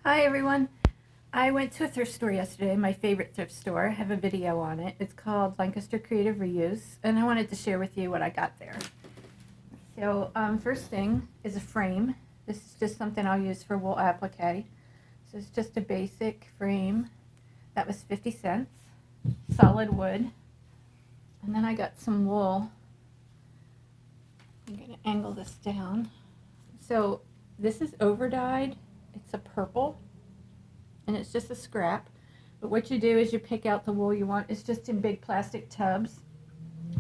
Hi everyone. I went to a thrift store yesterday, my favorite thrift store. I have a video on it. It's called Lancaster Creative Reuse, and I wanted to share with you what I got there. So first thing is a frame. This is just something I'll use for wool applique. So it's just a basic frame. That was 50 cents, solid wood. And then I got some wool. I'm going to angle this down. So this is over dyed. It's a purple, and it's just a scrap. But what you do is you pick out the wool you want. It's just in big plastic tubs,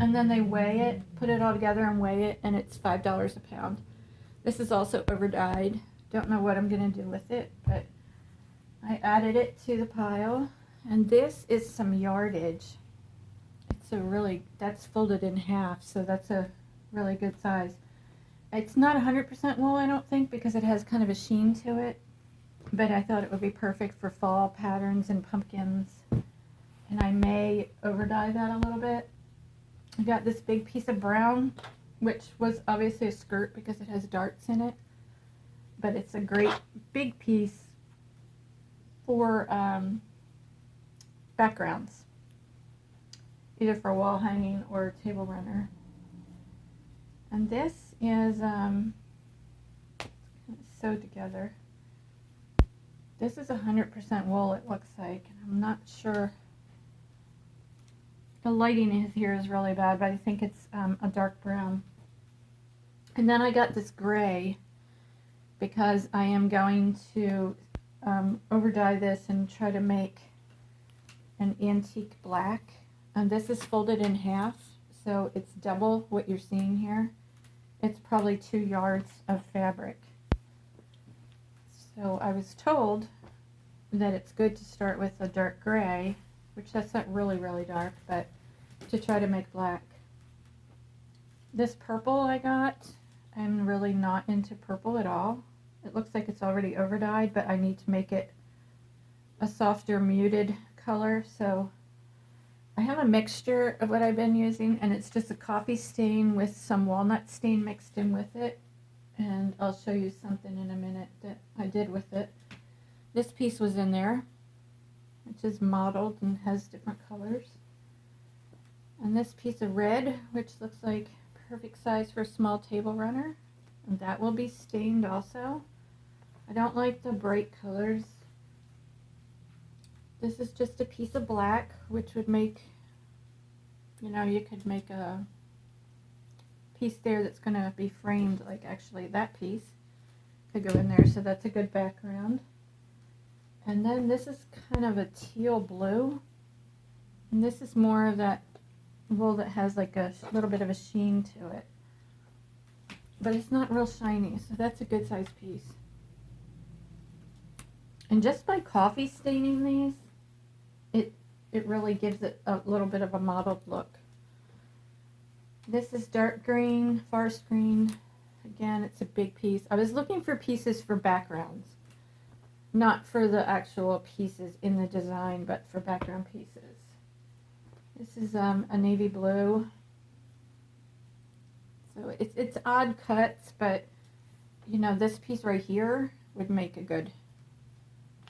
and then they weigh it, put it all together and weigh it, and it's $5 a pound. This is also over dyed. Don't know what I'm going to do with it, but I added it to the pile. And this is some yardage. It's that's folded in half, so that's a really good size. It's not 100% wool, I don't think, because it has kind of a sheen to it. But I thought it would be perfect for fall patterns and pumpkins. And I may over dye that a little bit. I got this big piece of brown, which was obviously a skirt because it has darts in it. But it's a great big piece for backgrounds, either for wall hanging or table runner. And this is sewed together. This is 100% wool, it looks like, and I'm not sure. The lighting here is really bad, but I think it's a dark brown. And then I got this gray because I am going to over dye this and try to make an antique black. And this is folded in half, so it's double what you're seeing here. It's probably 2 yards of fabric. So I was told that it's good to start with a dark gray, which that's not really, really dark, but to try to make black. This purple I got, I'm really not into purple at all. It looks like it's already over dyed, but I need to make it a softer muted color. So I have a mixture of what I've been using, and it's just a coffee stain with some walnut stain mixed in with it. And I'll show you something in a minute that I did with it. This piece was in there, which is mottled and has different colors. And this piece of red, which looks like perfect size for a small table runner. And that will be stained also. I don't like the bright colors. This is just a piece of black, which would make, you could make a piece there that's going to be framed, like actually that piece could go in there, so that's a good background. And then this is kind of a teal blue, and this is more of that wool that has like a little bit of a sheen to it, but it's not real shiny, so that's a good size piece. And just by coffee staining these, it really gives it a little bit of a mottled look. This is dark green, forest green. Again, it's a big piece. I was looking for pieces for backgrounds, not for the actual pieces in the design, but for background pieces. This is a navy blue. So it's odd cuts, but this piece right here would make a good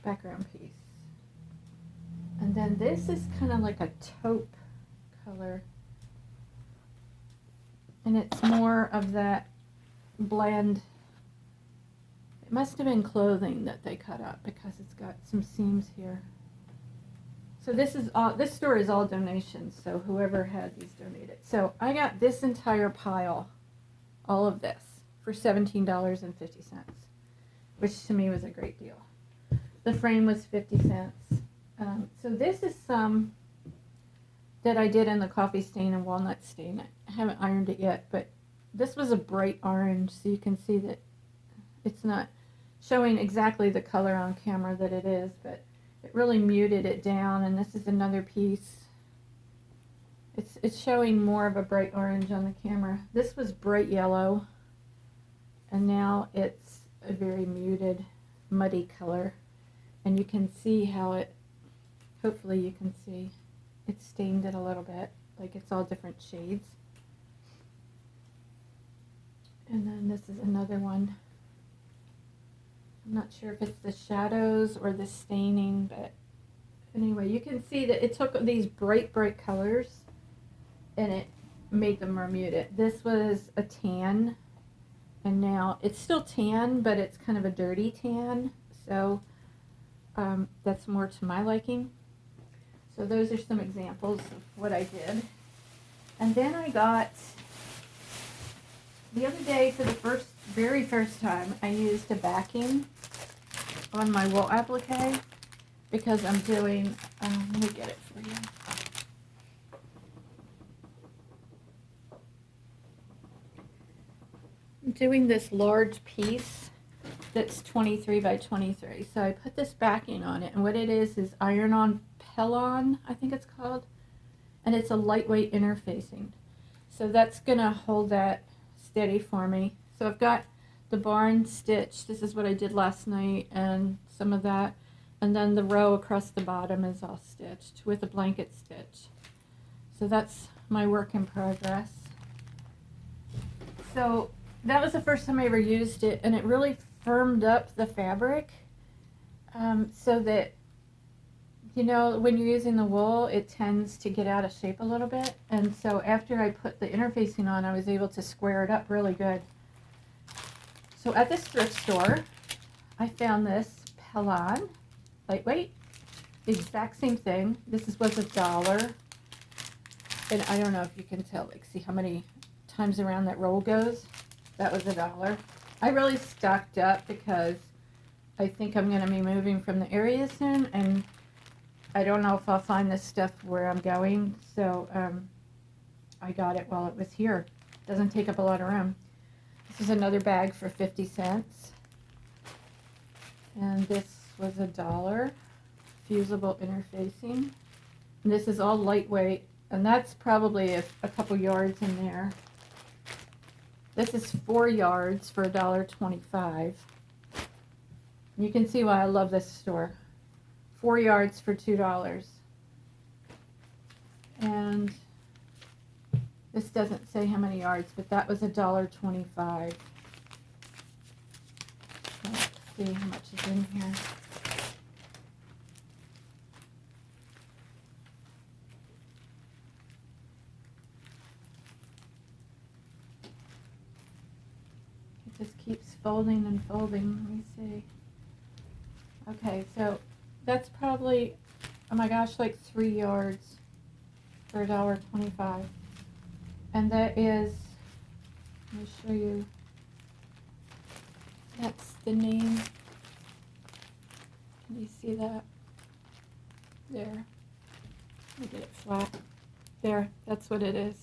background piece. And then this is kind of like a taupe color. And it's more of that blend. It must have been clothing that they cut up because it's got some seams here. So this store is all donations, so whoever had these donated. So I got this entire pile, all of this, for $17.50, which to me was a great deal. The frame was 50 cents. So this is some that I did in the coffee stain and walnut stain. I haven't ironed it yet, but this was a bright orange, so you can see that it's not showing exactly the color on camera that it is, but it really muted it down. And this is another piece. It's showing more of a bright orange on the camera. This was bright yellow, and now it's a very muted, muddy color. And you can see how it, hopefully you can see, it stained it a little bit, like it's all different shades. And then this is another one. I'm not sure if it's the shadows or the staining, but anyway, you can see that it took these bright colors and it made them more muted. This was a tan, and now it's still tan, but it's kind of a dirty tan, so that's more to my liking. So those are some examples of what I did. And then I got, the other day for the very first time, I used a backing on my wool applique because I'm doing, let me get it for you. I'm doing this large piece that's 23 by 23. So I put this backing on it, and what it is iron-on Pellon, I think it's called, and it's a lightweight interfacing. So that's gonna hold that steady for me. So I've got the barn stitch. This is what I did last night, and some of that, and then the row across the bottom is all stitched with a blanket stitch. So that's my work in progress. So that was the first time I ever used it, and it really firmed up the fabric so that, you know, when you're using the wool, it tends to get out of shape a little bit. And so after I put the interfacing on, I was able to square it up really good. So at this thrift store, I found this Pellon, lightweight, the exact same thing. This was $1. And I don't know if you can tell, like, see how many times around that roll goes? That was $1. I really stocked up because I think I'm going to be moving from the area soon, and I don't know if I'll find this stuff where I'm going, so I got it while it was here. Doesn't take up a lot of room. This is another bag for 50 cents. And this was $1. Fusible interfacing. And this is all lightweight, and that's probably a couple yards in there. This is 4 yards for $1.25. You can see why I love this store. 4 yards for $2. And this doesn't say how many yards, but that was $1.25. Let's see how much is in here. It just keeps folding and folding. Let me see. Okay, so that's probably, oh my gosh, like 3 yards for $1.25. And that is, let me show you, that's the name. Can you see that? There. Let me get it flat. There, that's what it is.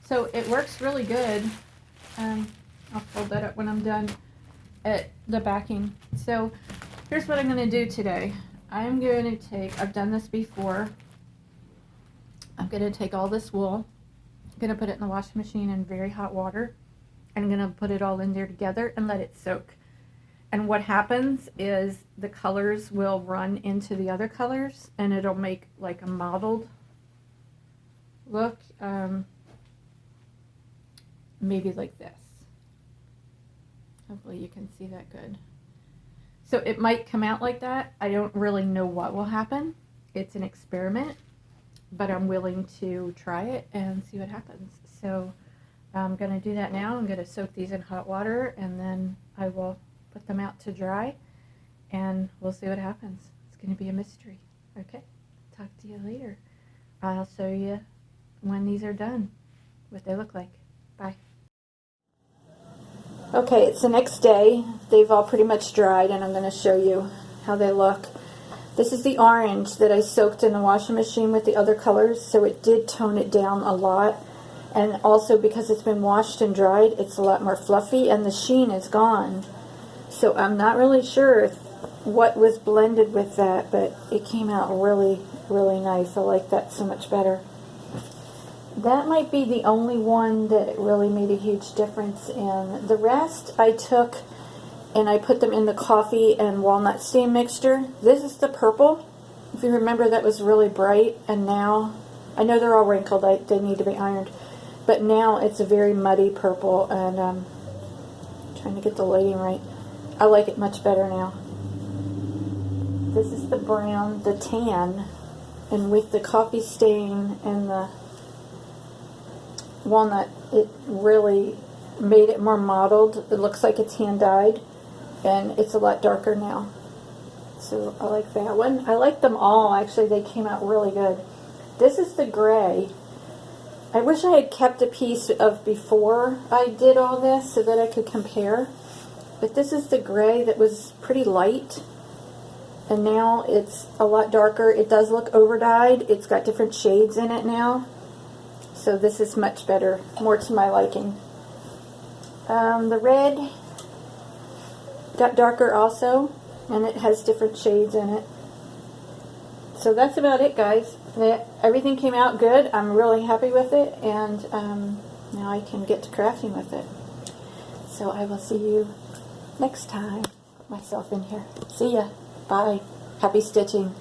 So it works really good. I'll fold that up when I'm done at the backing. So here's what I'm going to do today. I'm going to take, I've done this before, I'm going to take all this wool, I'm going to put it in the washing machine in very hot water, and I'm going to put it all in there together and let it soak. And what happens is the colors will run into the other colors, and it'll make like a mottled look, maybe like this. Hopefully you can see that good. So it might come out like that. I don't really know what will happen. It's an experiment, but I'm willing to try it and see what happens. So I'm going to do that now. I'm going to soak these in hot water, and then I will put them out to dry, and we'll see what happens. It's going to be a mystery. Okay, talk to you later. I'll show you when these are done, what they look like. Bye. Okay, it's the next day. They've all pretty much dried, and I'm going to show you how they look. This is the orange that I soaked in the washing machine with the other colors, so it did tone it down a lot. And also because it's been washed and dried, it's a lot more fluffy, and the sheen is gone. So I'm not really sure what was blended with that, but it came out really, really nice. I like that so much better. That might be the only one that really made a huge difference in. The rest I took and I put them in the coffee and walnut stain mixture. This is the purple. If you remember, that was really bright, and now, I know they're all wrinkled, they need to be ironed, but now it's a very muddy purple, and trying to get the lighting right. I like it much better now. This is the brown, the tan, and with the coffee stain and the walnut, it really made it more mottled. It looks like it's hand dyed, and it's a lot darker now. So I like that one. I like them all, actually. They came out really good. This is the gray. I wish I had kept a piece of before I did all this so that I could compare. But this is the gray that was pretty light, and now it's a lot darker. It does look over dyed. It's got different shades in it now. So this is much better, more to my liking. The red got darker also, and it has different shades in it. So that's about it, guys. Everything came out good. I'm really happy with it, and now I can get to crafting with it. So I will see you next time. Put myself in here. See ya. Bye. Happy stitching.